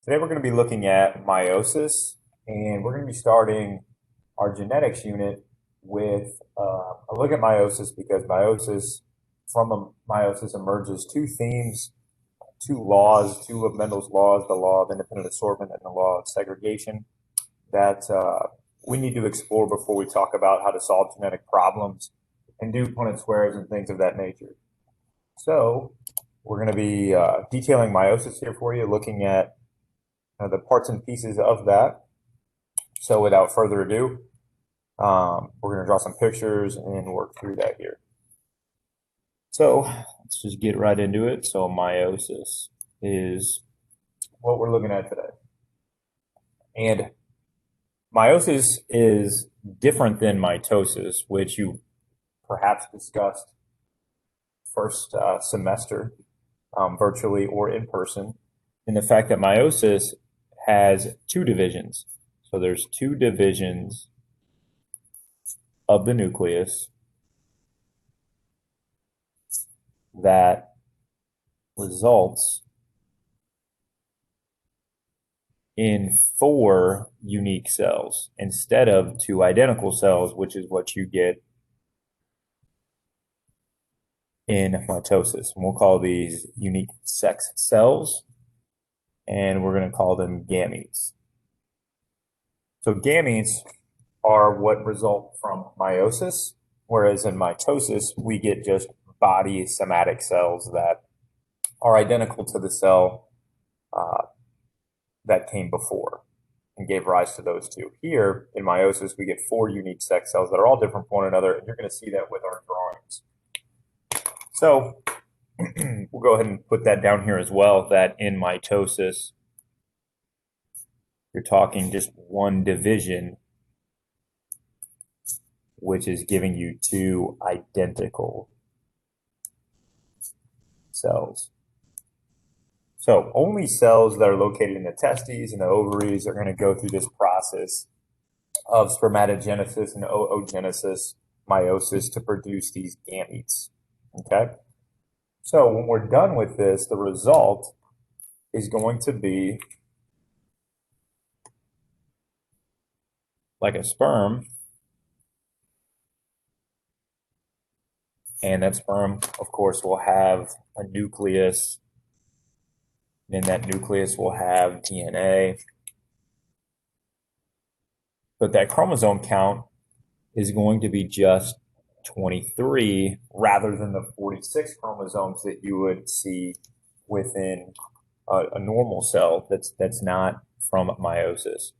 Today we're going to be looking at meiosis, and we're going to be starting our genetics unit with a look at meiosis because meiosis emerges two themes, two laws, two of Mendel's laws, the law of independent assortment and the law of segregation that we need to explore before we talk about how to solve genetic problems and do Punnett squares and things of that nature. So we're going to be detailing meiosis here for you, looking at the parts and pieces of that. So without further ado, we're going to draw some pictures and work through that here. So let's just get right into it. So meiosis is what we're looking at today. And meiosis is different than mitosis, which you perhaps discussed first semester, virtually or in person, in the fact that meiosis has two divisions. So there's two divisions of the nucleus that results in four unique cells instead of two identical cells, which is what you get in mitosis. And we'll call these unique sex cells, and we're going to call them gametes. So gametes are what result from meiosis, whereas in mitosis, we get just body somatic cells that are identical to the cell that came before and gave rise to those two. Here in meiosis, we get four unique sex cells that are all different from one another, and you're going to see that with our drawings. So we'll go ahead and put that down here as well, that in mitosis, you're talking just one division, which is giving you two identical cells. So only cells that are located in the testes and the ovaries are going to go through this process of spermatogenesis and oogenesis, meiosis, to produce these gametes. Okay? So when we're done with this, the result is going to be like a sperm. And that sperm, of course, will have a nucleus. And that nucleus will have DNA. But that chromosome count is going to be just 23 rather than the 46 chromosomes that you would see within a normal cell that's not from meiosis.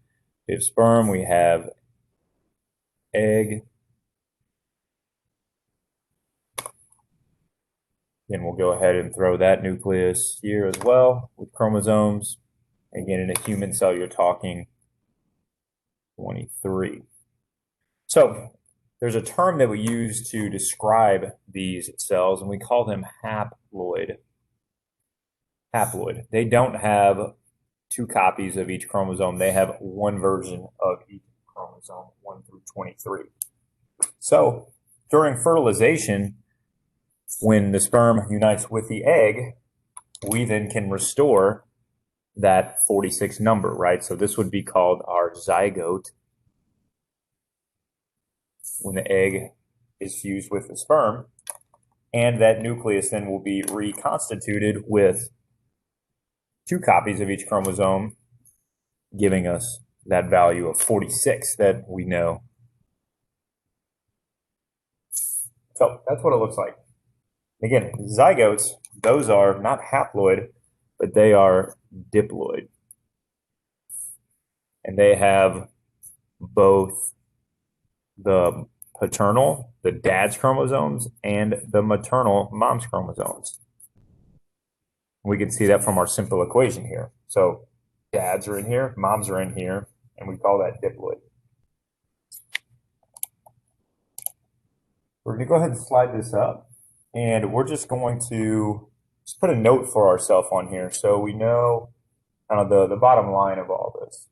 We have sperm, we have egg. Then we'll go ahead and throw that nucleus here as well with chromosomes. Again, in a human cell, you're talking 23. So there's a term that we use to describe these cells, and we call them haploid. Haploid. They don't have two copies of each chromosome. They have one version of each chromosome, 1 through 23. So during fertilization, when the sperm unites with the egg, we then can restore that 46 number, right? So this would be called our zygote when the egg is fused with the sperm. And that nucleus then will be reconstituted with two copies of each chromosome, giving us that value of 46 that we know. So that's what it looks like. Again, zygotes, those are not haploid, but they are diploid. And they have both the paternal, the dad's chromosomes, and the maternal, mom's chromosomes. We can see that from our simple equation here. So dads are in here, moms are in here, and we call that diploid. We're going to go ahead and slide this up, and we're just going to just put a note for ourselves on here so we know kind of the bottom line of all this.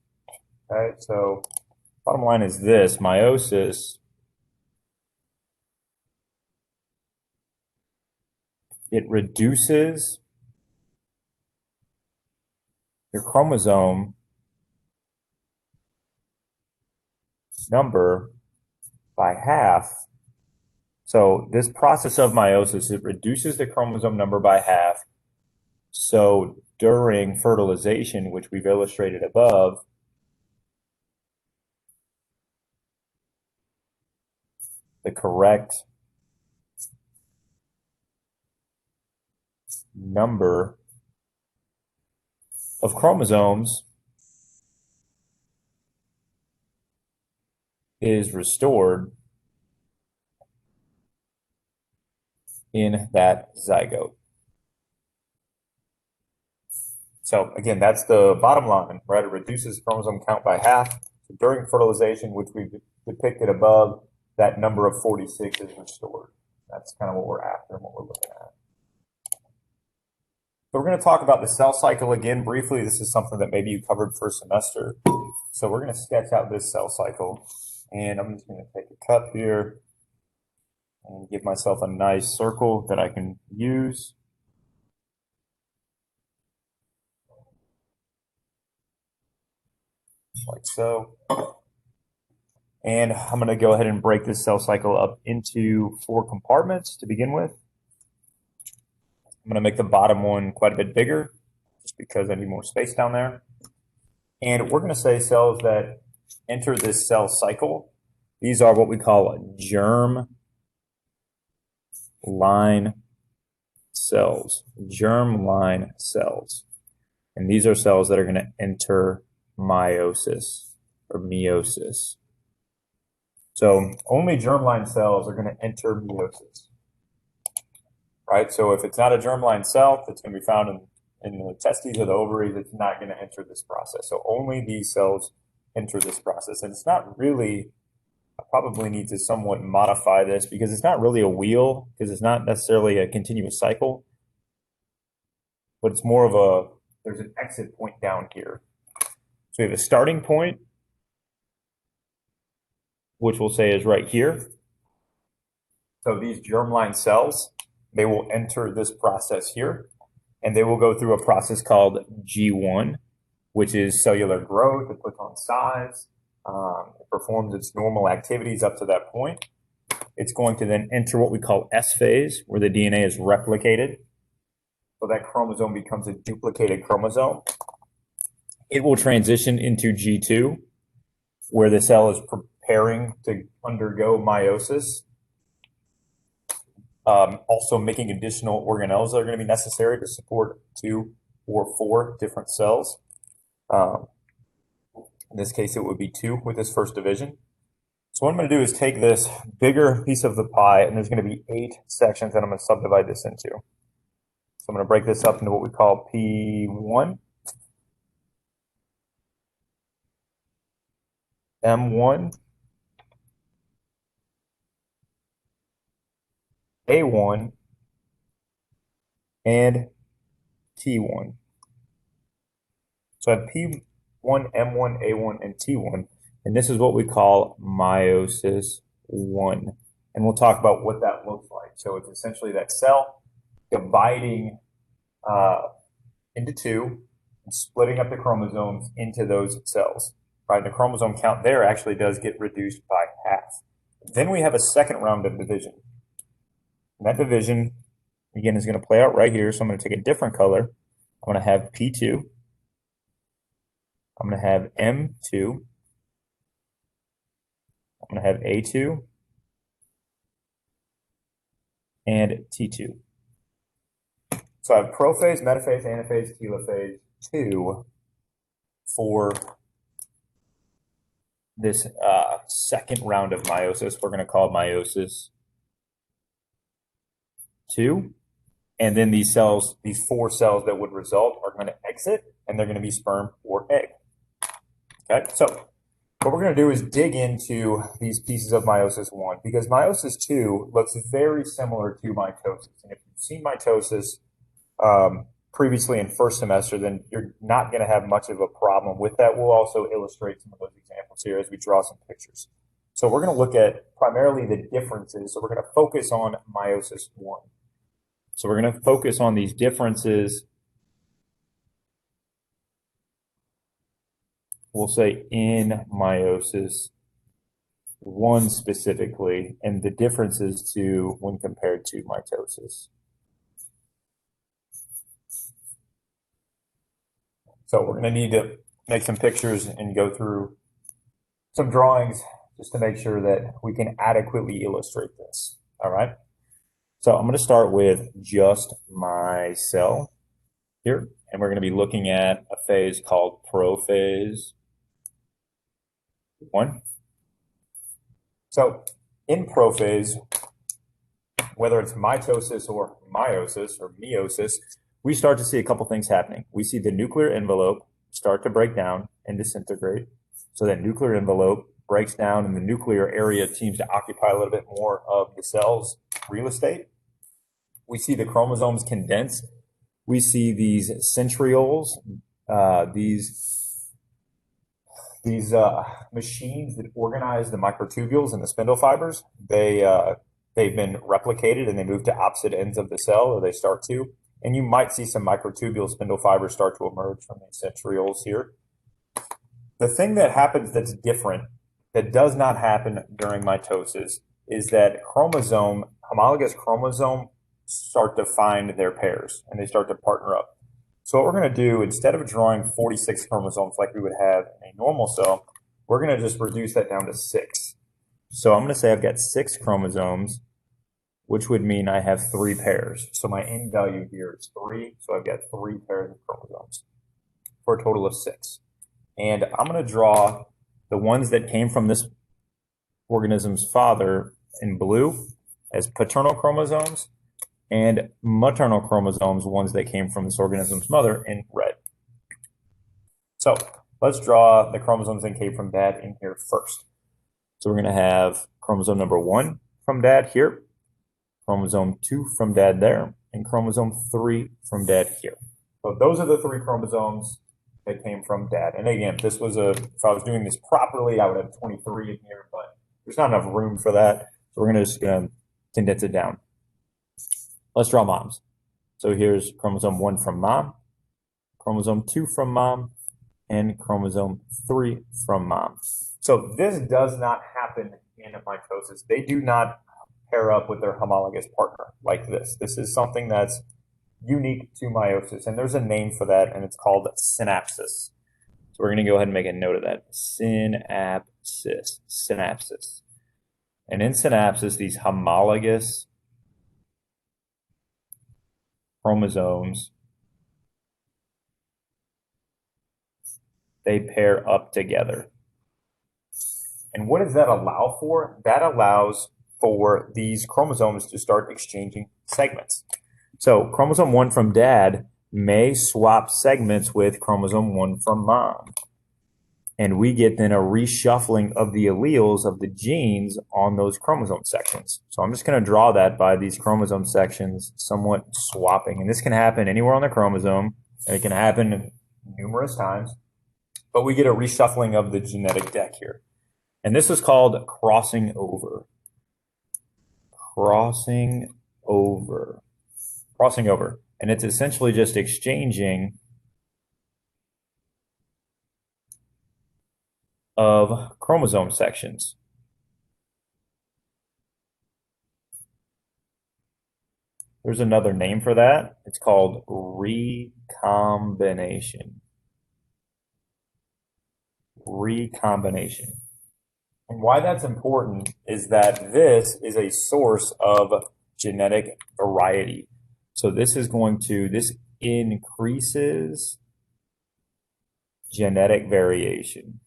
Okay, so bottom line is this: meiosis, it reduces your chromosome number by half. So this process of meiosis, it reduces the chromosome number by half. So during fertilization, which we've illustrated above, the correct number of chromosomes is restored in that zygote. So again, that's the bottom line, right? It reduces chromosome count by half. So during fertilization, which we've depicted above, that number of 46 is restored. That's kind of what we're after and what we're looking at. So we're going to talk about the cell cycle again briefly. This is something that maybe you covered first semester. So we're going to sketch out this cell cycle. And I'm just going to take a cup here and give myself a nice circle that I can use. Like so. And I'm going to go ahead and break this cell cycle up into 4 compartments to begin with. I'm going to make the bottom one quite a bit bigger just because I need more space down there. And we're going to say cells that enter this cell cycle. These are what we call germ line cells. Germ line cells. And these are cells that are going to enter meiosis or meiosis. So only germline cells are going to enter meiosis, right? So if it's not a germline cell that's going to be found in the testes or the ovaries, it's not going to enter this process. So only these cells enter this process. And it's not really, I probably need to somewhat modify this because it's not really a wheel, because it's not necessarily a continuous cycle, but it's more of a, there's an exit point down here. So we have a starting point, which we'll say is right here. So these germline cells, they will enter this process here, and they will go through a process called G1, which is cellular growth. It puts on size. It performs its normal activities up to that point. It's going to then enter what we call S phase, where the DNA is replicated. So that chromosome becomes a duplicated chromosome. It will transition into G2, where the cell is preparing to undergo meiosis. Also making additional organelles that are going to be necessary to support 2 or 4 different cells. In this case, it would be 2 with this first division. So what I'm going to do is take this bigger piece of the pie, and there's going to be 8 sections that I'm going to subdivide this into. So I'm going to break this up into what we call P1, M1, A1, and T1. So I have P1, M1, A1, and T1, and this is what we call meiosis 1. And we'll talk about what that looks like. So it's essentially that cell dividing into 2 and splitting up the chromosomes into those cells. Right? The chromosome count there actually does get reduced by half. Then we have a second round of division. And that division, again, is going to play out right here. So I'm going to take a different color. I'm going to have P2. I'm going to have M2. I'm going to have A2 and T2. So I have prophase, metaphase, anaphase, telophase 2 for this second round of meiosis. We're going to call it meiosis 2. And then these cells, these 4 cells that would result are going to exit, and they're going to be sperm or egg. Okay, so what we're going to do is dig into these pieces of meiosis 1, because meiosis 2 looks very similar to mitosis. And if you've seen mitosis previously in first semester, then you're not going to have much of a problem with that. We'll also illustrate some of those examples here as we draw some pictures. So we're going to look at primarily the differences. So we're going to focus on meiosis 1. So we're going to focus on these differences we'll say in meiosis, one specifically, and the differences to when compared to mitosis. So we're going to need to make some pictures and go through some drawings just to make sure that we can adequately illustrate this. All right. So I'm going to start with just my cell here, and we're going to be looking at a phase called prophase 1. So in prophase, whether it's mitosis or meiosis, we start to see a couple things happening. We see the nuclear envelope start to break down and disintegrate. So that nuclear envelope breaks down and the nuclear area seems to occupy a little bit more of the cell's real estate. We see the chromosomes condense. We see these centrioles, these machines that organize the microtubules and the spindle fibers. They've been replicated and they move to opposite ends of the cell, or they start to. And you might see some microtubule spindle fibers start to emerge from these centrioles here. The thing that happens that's different, that does not happen during mitosis, is that homologous chromosome start to find their pairs and they start to partner up. So what we're going to do, instead of drawing 46 chromosomes like we would have in a normal cell, we're going to just reduce that down to 6. So I'm going to say I've got 6 chromosomes, which would mean I have 3 pairs. So my end value here is 3, so I've got 3 pairs of chromosomes for a total of 6. And I'm going to draw the ones that came from this organism's father in blue as paternal chromosomes, and maternal chromosomes, ones that came from this organism's mother, in red. So let's draw the chromosomes that came from dad in here first. So we're going to have chromosome number 1 from dad here, chromosome 2 from dad there, and chromosome 3 from dad here. So those are the 3 chromosomes that came from dad. And again, if I was doing this properly, I would have 23 in here, but there's not enough room for that. So we're going to just condense it down. Let's draw moms. So here's chromosome 1 from mom, chromosome 2 from mom, and chromosome 3 from mom. So this does not happen in mitosis. They do not pair up with their homologous partner like this. This is something that's unique to meiosis, and there's a name for that, and it's called synapsis. So we're going to go ahead and make a note of that. Synapsis. And in synapsis, these homologous chromosomes, they pair up together. And what does that allow for? That allows for these chromosomes to start exchanging segments. So chromosome 1 from dad may swap segments with chromosome 1 from mom. And we get then a reshuffling of the alleles of the genes on those chromosome sections. So I'm just going to draw that by these chromosome sections somewhat swapping. And this can happen anywhere on the chromosome. And it can happen numerous times. But we get a reshuffling of the genetic deck here. And this is called crossing over. Crossing over. And it's essentially just exchanging of chromosome sections. There's another name for that. It's called recombination. Recombination. And why that's important is that this is a source of genetic variety. So this increases genetic variation.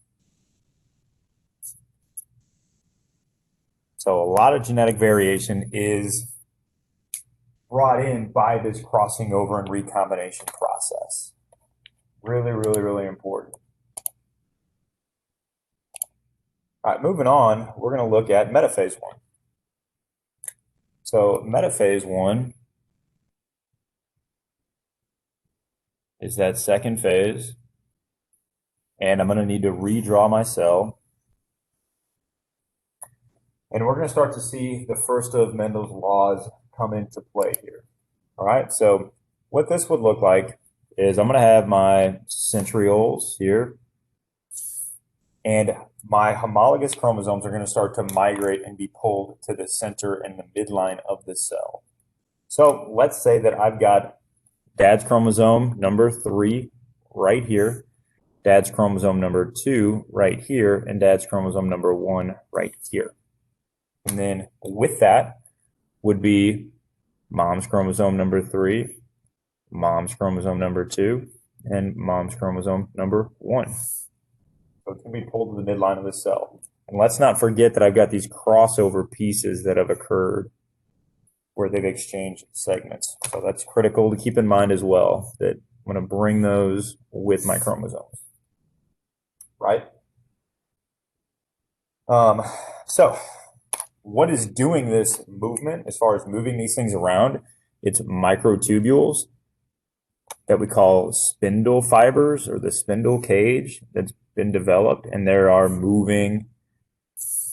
So a lot of genetic variation is brought in by this crossing over and recombination process. Really, really, really important. All right, moving on, we're going to look at metaphase 1. So metaphase 1 is that second phase, and I'm going to need to redraw my cell. And we're going to start to see the first of Mendel's laws come into play here. All right, so what this would look like is I'm going to have my centrioles here, And my homologous chromosomes are going to start to migrate and be pulled to the center and the midline of the cell. So let's say that I've got dad's chromosome number 3 right here, dad's chromosome number 2 right here, and dad's chromosome number 1 right here. And then with that would be mom's chromosome number 3, mom's chromosome number 2, and mom's chromosome number 1. So it can be pulled to the midline of the cell. And let's not forget that I've got these crossover pieces that have occurred where they've exchanged segments. So that's critical to keep in mind as well, that I'm going to bring those with my chromosomes, right? So what is doing this movement as far as moving these things around? It's microtubules that we call spindle fibers, or the spindle cage that's been developed, and they are moving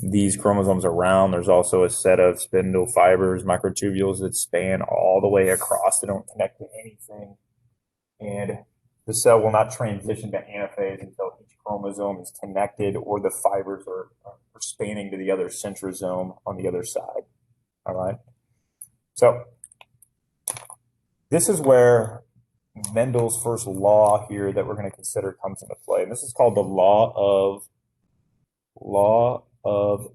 these chromosomes around. There's also a set of spindle fibers, microtubules, that span all the way across. They don't connect to anything, and the cell will not transition to anaphase until each chromosome is connected or the fibers are spanning to the other centrosome on the other side. All right. So this is where Mendel's first law here that we're going to consider comes into play. And this is called the law of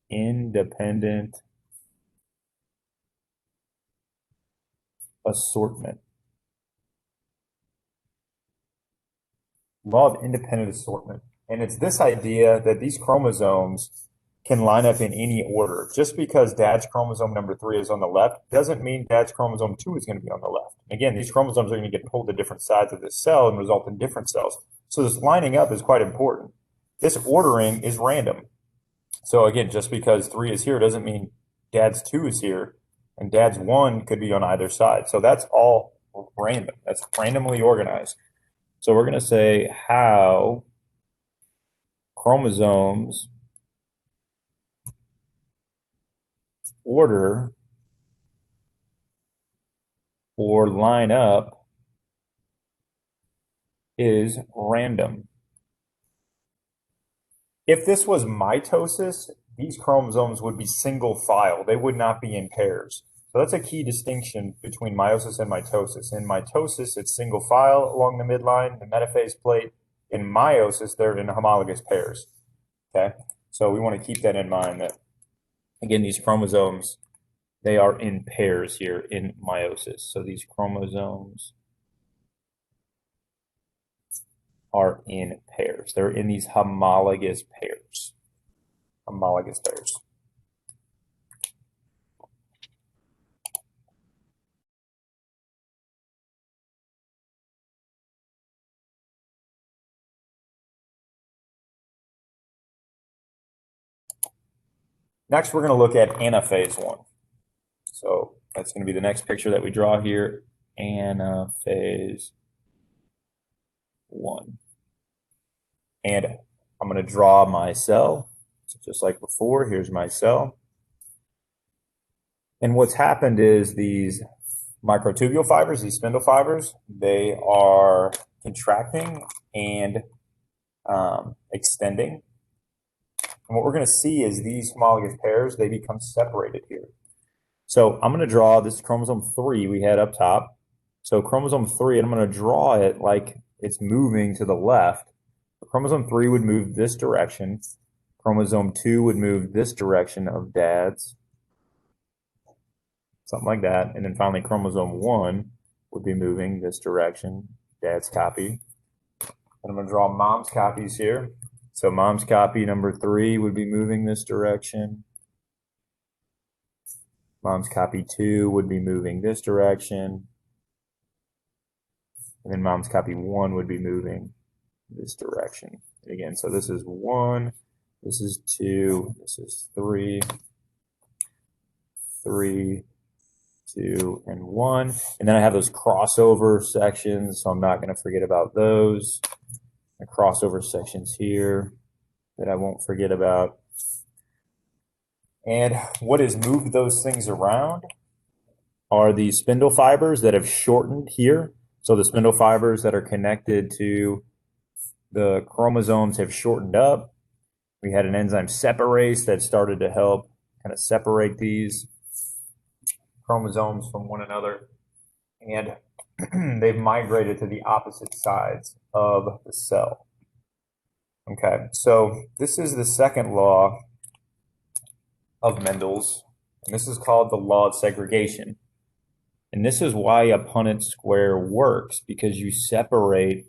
independent assortment. Law of independent assortment. And it's this idea that these chromosomes can line up in any order. Just because dad's chromosome number 3 is on the left doesn't mean dad's chromosome 2 is going to be on the left. Again, these chromosomes are going to get pulled to different sides of this cell and result in different cells. So this lining up is quite important. This ordering is random. So again, just because 3 is here doesn't mean dad's 2 is here, and dad's 1 could be on either side. So that's all random. That's randomly organized. So we're going to say how chromosomes order or line up is random. If this was mitosis, these chromosomes would be single file. They would not be in pairs. So that's a key distinction between meiosis and mitosis. In mitosis, it's single file along the midline, the metaphase plate. In meiosis, they're in homologous pairs. Okay, so we want to keep that in mind, that again, these chromosomes, they are in pairs here in meiosis. So these chromosomes are in pairs. They're in these homologous pairs. Homologous pairs. Next, we're going to look at anaphase 1. So that's going to be the next picture that we draw here, anaphase 1. And I'm going to draw my cell. So just like before, here's my cell. And what's happened is these microtubule fibers, these spindle fibers, they are contracting and extending. And what we're going to see is these homologous pairs, they become separated here. So I'm going to draw this chromosome 3 we had up top. So chromosome 3, and I'm going to draw it like it's moving to the left. Chromosome 3 would move this direction. Chromosome 2 would move this direction of dad's. Something like that. And then finally, chromosome 1 would be moving this direction, dad's copy. And I'm going to draw mom's copies here. So mom's copy number 3 would be moving this direction. Mom's copy 2 would be moving this direction. And then mom's copy 1 would be moving this direction. Again, so this is 1, this is 2, this is 3, 3, 2, and 1. And then I have those crossover sections, so I'm not going to forget about those. The crossover sections here that I won't forget about. And what has moved those things around are the spindle fibers that have shortened here. So the spindle fibers that are connected to the chromosomes have shortened up, We had an enzyme separase that started to help kind of separate these chromosomes from one another. And they've migrated to the opposite sides of the cell. Okay, so this is the second law of Mendel's, and this is called the law of segregation. And this is why a Punnett square works, because you separate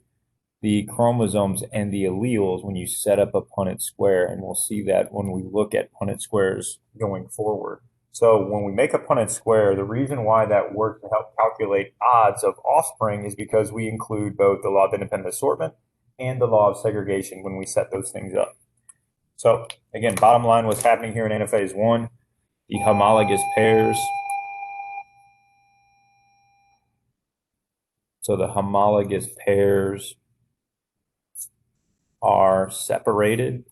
the chromosomes and the alleles when you set up a Punnett square, and we'll see that when we look at Punnett squares going forward. So when we make a Punnett square, the reason why that works to help calculate odds of offspring is because we include both the law of independent assortment and the law of segregation when we set those things up. So again, bottom line, what's happening here in anaphase 1, the homologous pairs. So the homologous pairs are separated.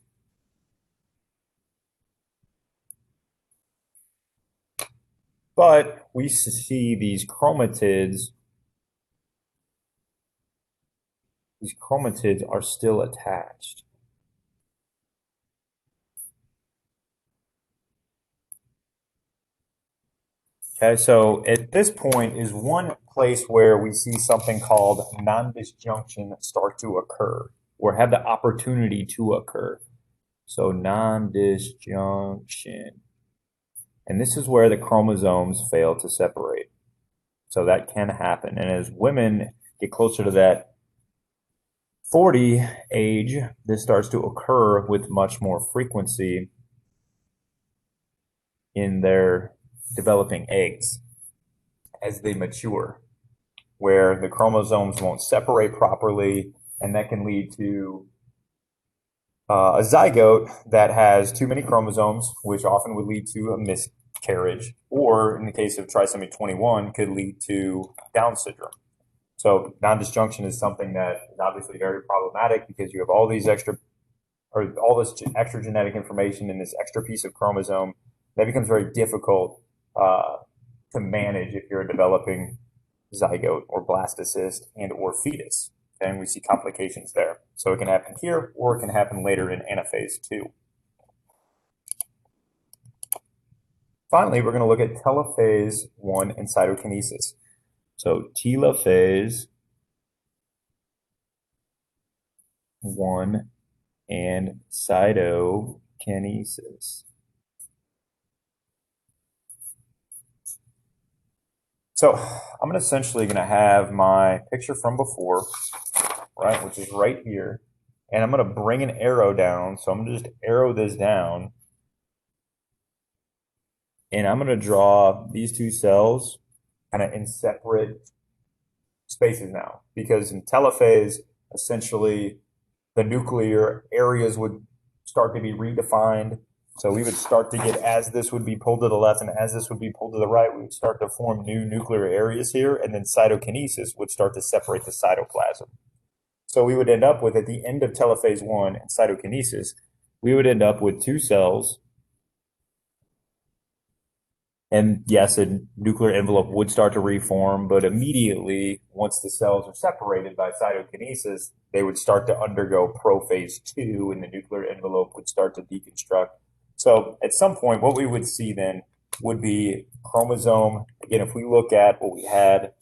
But we see these chromatids are still attached. Okay, so at this point is one place where we see something called non-disjunction start to occur, or have the opportunity to occur. So non-disjunction. And this is where the chromosomes fail to separate. So that can happen. And as women get closer to that 40 age, this starts to occur with much more frequency in their developing eggs as they mature, where the chromosomes won't separate properly, and that can lead to a zygote that has too many chromosomes, which often would lead to a miscarriage, or in the case of trisomy 21, could lead to Down syndrome. So non-disjunction is something that is obviously very problematic because you have all these extra, or all this extra genetic information in this extra piece of chromosome that becomes very difficult to manage if you're a developing zygote or blastocyst and or fetus. And we see complications there. So it can happen here, or it can happen later in anaphase 2. Finally, we're going to look at telophase 1 and cytokinesis. So telophase 1 and cytokinesis. So I'm essentially going to have my picture from before, right, which is right here, and I'm going to bring an arrow down. So I'm going to just arrow this down, and I'm going to draw these two cells kind of in separate spaces now, because in telophase, essentially the nuclear areas would start to be redefined. So we would start to get, as this would be pulled to the left and as this would be pulled to the right, we would start to form new nuclear areas here, and then cytokinesis would start to separate the cytoplasm. So we would end up with, at the end of telophase 1 and cytokinesis, we would end up with two cells. And yes, a nuclear envelope would start to reform, but immediately, once the cells are separated by cytokinesis, they would start to undergo prophase 2, and the nuclear envelope would start to deconstruct. So at some point, what we would see then would be chromosome. Again, if we look at what we had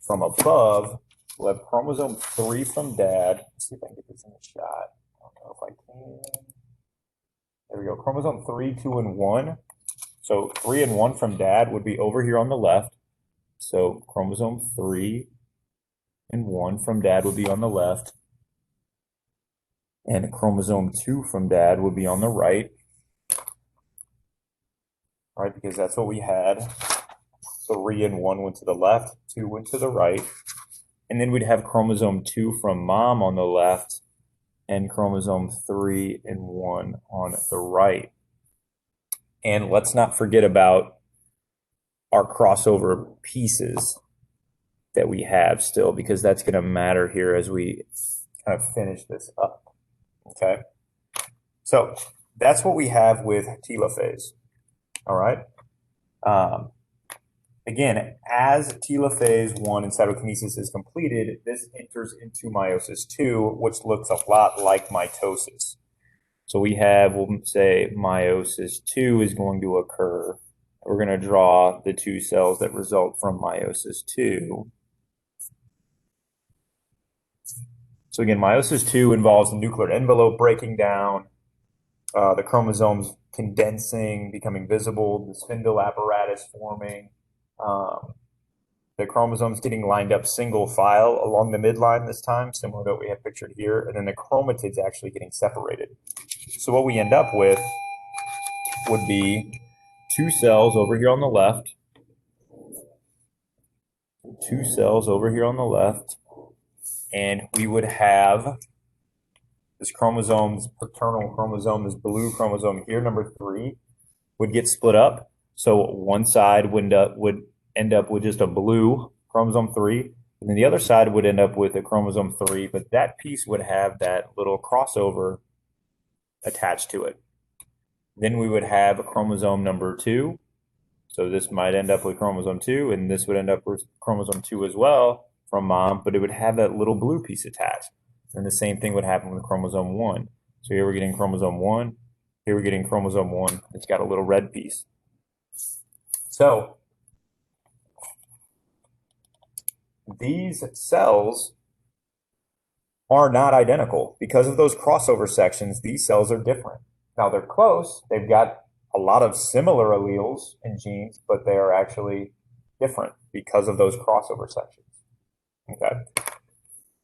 from above, we'll have chromosome 3 from dad. Let's see if I can get this in the shot. I don't know if I can. There we go. Chromosome 3, 2, and 1. So 3 and 1 from dad would be over here on the left. So chromosome 3 and 1 from dad would be on the left. And chromosome 2 from dad would be on the right. All right, because that's what we had. 3 and 1 went to the left, 2 went to the right. And then we'd have chromosome 2 from mom on the left and chromosome 3 and 1 on the right. And let's not forget about our crossover pieces that we have still, because that's going to matter here as we kind of finish this up. Okay. So that's what we have with telophase. All right. Again, as telophase 1 and cytokinesis is completed, this enters into meiosis 2, which looks a lot like mitosis. So we have, we'll say meiosis 2 is going to occur. We're going to draw the two cells that result from meiosis 2. So again, meiosis 2 involves the nuclear envelope breaking down, the chromosomes condensing, becoming visible, the spindle apparatus forming, the chromosomes getting lined up single file along the midline this time, similar to what we have pictured here, and then the chromatids actually getting separated. So what we end up with would be two cells over here on the left, two cells over here on the left, and we would have this chromosome's paternal chromosome, this blue chromosome here, number 3, would get split up. So one side would end up with just a blue chromosome 3, and then the other side would end up with a chromosome 3, but that piece would have that little crossover attached to it. Then we would have a chromosome number 2. So this might end up with chromosome 2, and this would end up with chromosome 2 as well from mom, but it would have that little blue piece attached. And the same thing would happen with chromosome 1. So here we're getting chromosome 1. Here we're getting chromosome 1. It's got a little red piece. So these cells are not identical. Because of those crossover sections, these cells are different. Now they're close. They've got a lot of similar alleles and genes, but they are actually different because of those crossover sections. Okay.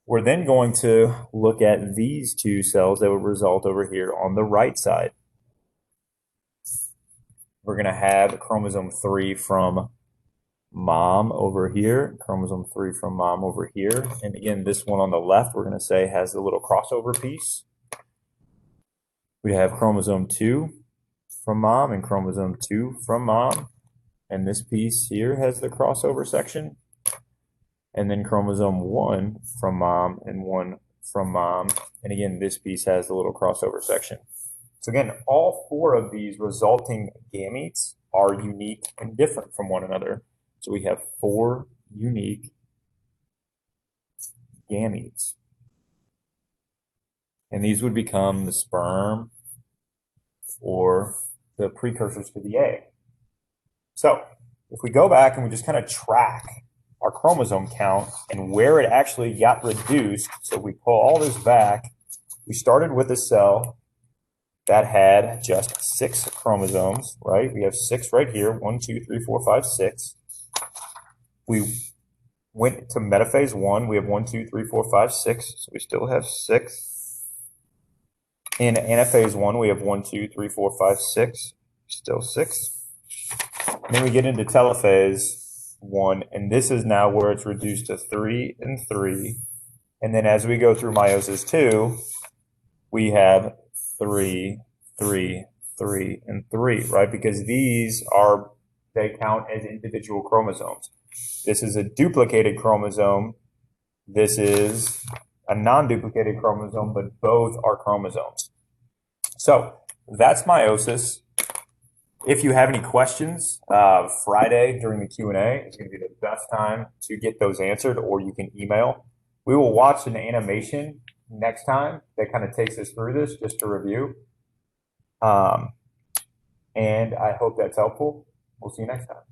We're then going to look at these two cells that would result over here on the right side. We're going to have chromosome 3 from mom over here, chromosome 3 from mom over here. And again, this one on the left, we're going to say has a little crossover piece. We have chromosome 2 from mom and chromosome 2 from mom. And this piece here has the crossover section. And then chromosome 1 from mom and 1 from mom. And again, this piece has the little crossover section. So again, all 4 of these resulting gametes are unique and different from one another. So we have 4 unique gametes. And these would become the sperm or the precursors to the egg. So if we go back and we just kind of track our chromosome count and where it actually got reduced, so we pull all this back, we started with a cell that had just 6 chromosomes, right? We have 6 right here, 1, 2, 3, 4, 5, 6. We went to metaphase 1, we have 1, 2, 3, 4, 5, 6, so we still have 6. In anaphase 1, we have 1, 2, 3, 4, 5, 6, still 6. And then we get into telophase 1, and this is now where it's reduced to 3 and 3. And then as we go through meiosis 2, we have 3, 3, 3, and 3, right? Because they count as individual chromosomes. This is a duplicated chromosome. This is a non-duplicated chromosome, but both are chromosomes. So that's meiosis. If you have any questions, Friday during the Q&A is going to be the best time to get those answered, or you can email. We will watch an animation next time that kind of takes us through this just to review. And I hope that's helpful. We'll see you next time.